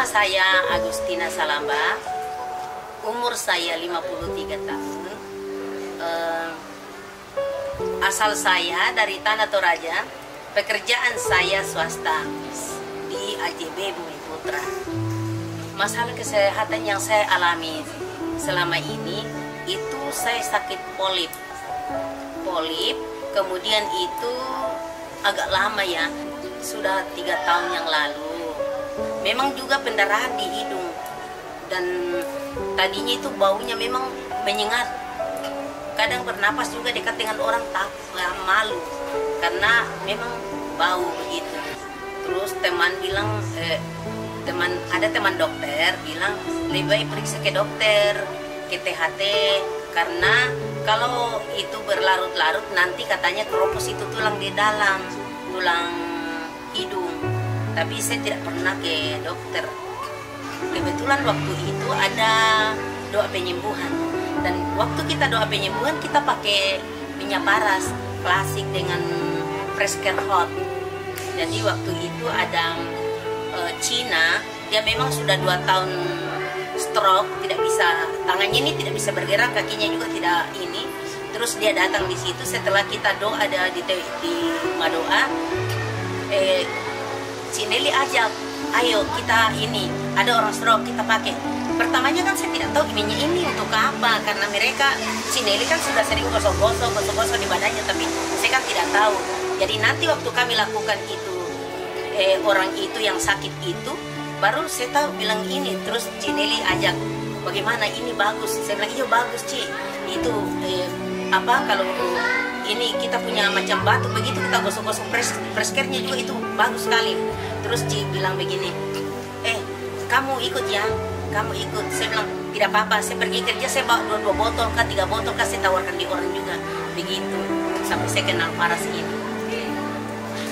saya Agustina Salamba, umur saya 53 tahun. Asal saya dari Tanah Toraja, pekerjaan saya swasta di AJB Bumi Putra. Masalah kesehatan yang saya alami selama ini, itu saya sakit polip. Kemudian itu agak lama ya, sudah 3 tahun yang lalu. Memang juga pendarahan di hidung, dan tadinya itu baunya memang menyengat. Kadang bernapas juga dekat dengan orang malu, karena memang bau begitu. Terus teman bilang, ada teman dokter bilang lebih baik periksa ke dokter, ke THT, karena kalau itu berlarut-larut nanti katanya keropos itu tulang di dalam, tulang hidung. Tapi saya tidak pernah ke dokter. Kebetulan waktu itu ada doa penyembuhan, dan waktu kita doa penyembuhan kita pakai minyak paras klasik dengan Fresh-Care Hot. Jadi waktu itu ada Cina, dia memang sudah 2 tahun stroke, tidak bisa, tangannya ini tidak bisa bergerak, kakinya juga tidak ini. Terus dia datang di situ setelah kita doa ada di Madoa. Cineli ajak, ayo kita ini, ada orang stroke kita pakai. Pertamanya kan saya tidak tahu minyak ini untuk apa, karena mereka Cineli kan sudah sering gosok-gosok di badannya, tapi saya kan tidak tahu. Jadi nanti waktu kami lakukan itu, orang itu yang sakit itu, baru saya tahu bilang ini. Terus Cineli ajak, bagaimana ini bagus? Saya bilang iya bagus Ci, itu kalau ini kita punya macam batuk begitu, kita gosok-gosok Fresh-Care-nya juga itu bagus sekali. Terus Ci bilang begini, kamu ikut ya, kamu ikut. Saya bilang tidak apa-apa, saya pergi kerja saya bawa 2 botol kah 3 botol kah, saya tawarkan di orang juga begitu, sampai saya kenal paras ini.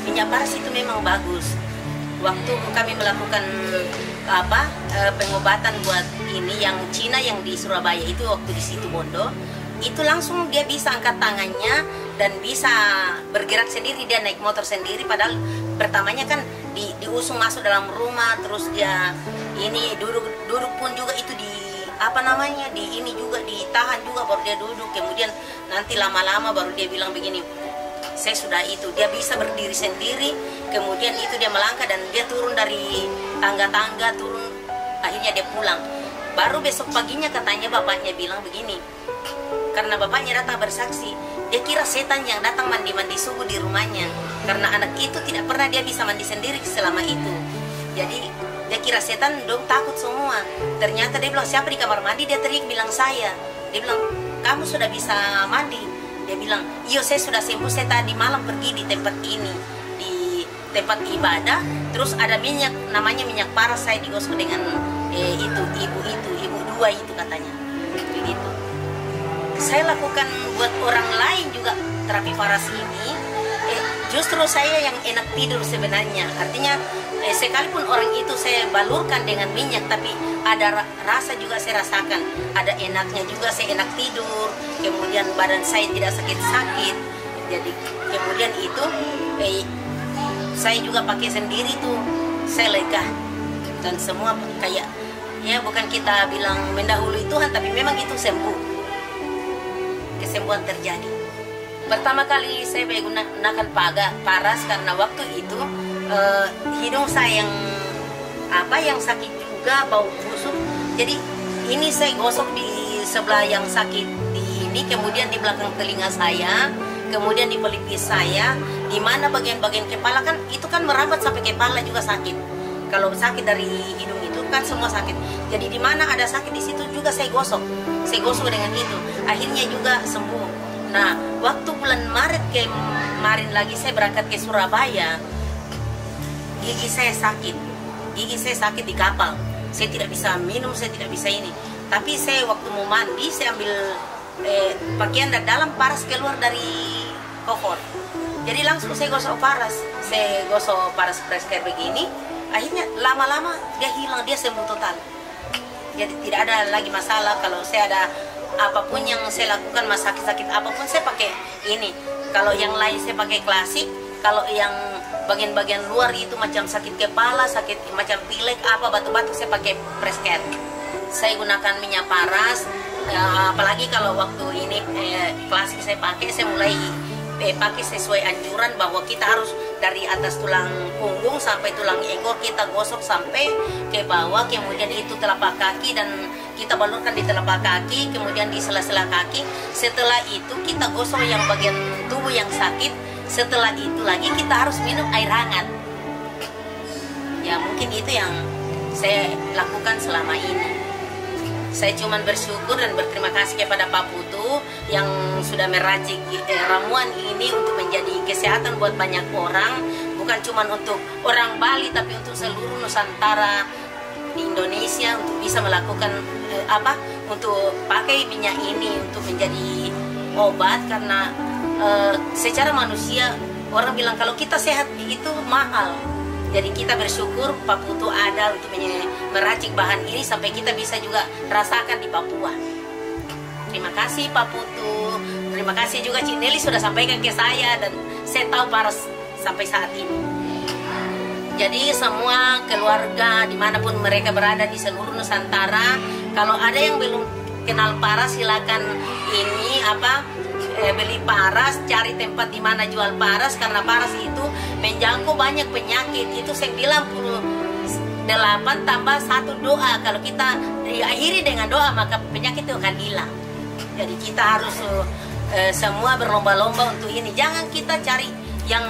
Minyak paras itu memang bagus. Waktu kami melakukan pengobatan buat ini yang Cina yang di Surabaya itu, waktu di situ Bondo, itu langsung dia bisa angkat tangannya dan bisa bergerak sendiri, dia naik motor sendiri. Padahal pertamanya kan diusung masuk dalam rumah, terus dia ini duduk pun juga itu di ini juga ditahan juga baru dia duduk. Kemudian nanti lama-lama baru dia bilang begini, saya sudah itu, dia bisa berdiri sendiri. Kemudian itu dia melangkah dan dia turun dari tangga-tangga, turun, akhirnya dia pulang. Baru besok paginya katanya bapaknya bilang begini, karena bapaknya datang bersaksi, dia kira setan yang datang mandi-mandi subuh di rumahnya, karena anak itu tidak pernah dia bisa mandi sendiri selama itu. Jadi dia kira setan, dong takut semua. Ternyata dia bilang siapa di kamar mandi, dia teriak bilang saya. Dia bilang kamu sudah bisa mandi. Dia bilang iya saya sudah sembuh, saya tadi malam pergi di tempat ini, di tempat ibadah, terus ada minyak namanya minyak paras, saya digosok dengan ibu 2 itu katanya begitu. Saya lakukan buat orang lain juga terapi paras ini. Justru saya yang enak tidur sebenarnya. Artinya sekalipun orang itu saya balurkan dengan minyak, tapi ada rasa juga saya rasakan. Ada enaknya juga, saya enak tidur. Kemudian badan saya tidak sakit-sakit. Jadi kemudian itu saya juga pakai sendiri tuh, saya lega. Dan semua kayak ya bukan kita bilang mendahului Tuhan, tapi memang itu sembuh. Kesembuhan terjadi. Pertama kali saya menggunakan paras karena waktu itu hidung saya yang sakit juga, bau busuk. Jadi ini saya gosok di sebelah yang sakit di ini, kemudian di belakang telinga saya, kemudian di pelipis saya, di mana bagian-bagian kepala kan itu kan merambat sampai kepala juga sakit. Kalau sakit dari hidung itu kan semua sakit. Jadi di mana ada sakit di situ juga saya gosok dengan itu. Akhirnya juga sembuh. Nah, waktu bulan Maret kemarin lagi saya berangkat ke Surabaya, gigi saya sakit di kapal. Saya tidak bisa minum, saya tidak bisa ini. Tapi saya waktu mau mandi, saya ambil pakaian dari dalam, paras keluar dari kokor. Jadi langsung saya gosok paras Fresh-Care begini. Akhirnya lama-lama dia hilang, dia sembuh total. Jadi tidak ada lagi masalah. Kalau saya ada apapun yang saya lakukan, sakit-sakit apapun saya pakai ini. Kalau yang lain saya pakai klasik, Kalau yang bagian-bagian luar itu macam sakit kepala, sakit macam pilek, apa batuk-batuk, saya pakai Prescan. Saya gunakan minyak paras, apalagi kalau waktu ini klasik saya pakai, saya mulai pakai sesuai anjuran bahwa kita harus dari atas tulang punggung sampai tulang ekor kita gosok sampai ke bawah, kemudian itu telapak kaki dan kita balurkan di telapak kaki, kemudian di sela-sela kaki. Setelah itu kita gosok yang bagian tubuh yang sakit. Setelah itu lagi kita harus minum air hangat. Ya mungkin itu yang saya lakukan selama ini. Saya cuma bersyukur dan berterima kasih kepada Pak Putu yang sudah meracik ramuan ini untuk menjadi kesehatan buat banyak orang, bukan cuma untuk orang Bali tapi untuk seluruh Nusantara di Indonesia untuk bisa melakukan untuk pakai minyak ini untuk menjadi obat. Karena secara manusia orang bilang kalau kita sehat itu mahal. Jadi kita bersyukur Pak Putu ada untuk meracik bahan ini sampai kita bisa juga rasakan di Papua. Terima kasih Pak Putu. Terima kasih juga Cik Nelly sudah sampaikan ke saya dan saya tahu paras sampai saat ini. Jadi semua keluarga dimanapun mereka berada di seluruh Nusantara, kalau ada yang belum kenal paras silakan ini beli paras, cari tempat di mana jual paras, karena paras itu menjangkau banyak penyakit. Itu 98 tambah 1 doa. Kalau kita diakhiri dengan doa maka penyakit itu akan hilang. Jadi kita harus semua berlomba-lomba untuk ini. Jangan kita cari yang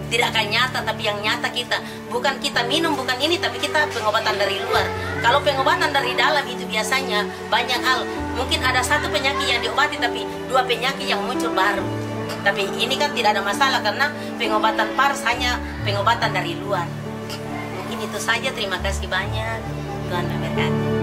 tidak akan nyata, tapi yang nyata kita. Bukan kita minum, bukan ini, tapi kita pengobatan dari luar. Kalau pengobatan dari dalam itu biasanya banyak hal. Mungkin ada 1 penyakit yang diobati, tapi 2 penyakit yang muncul baru. Tapi ini kan tidak ada masalah karena pengobatan paras hanya pengobatan dari luar. Mungkin itu saja. Terima kasih banyak. Tuhan memberkati.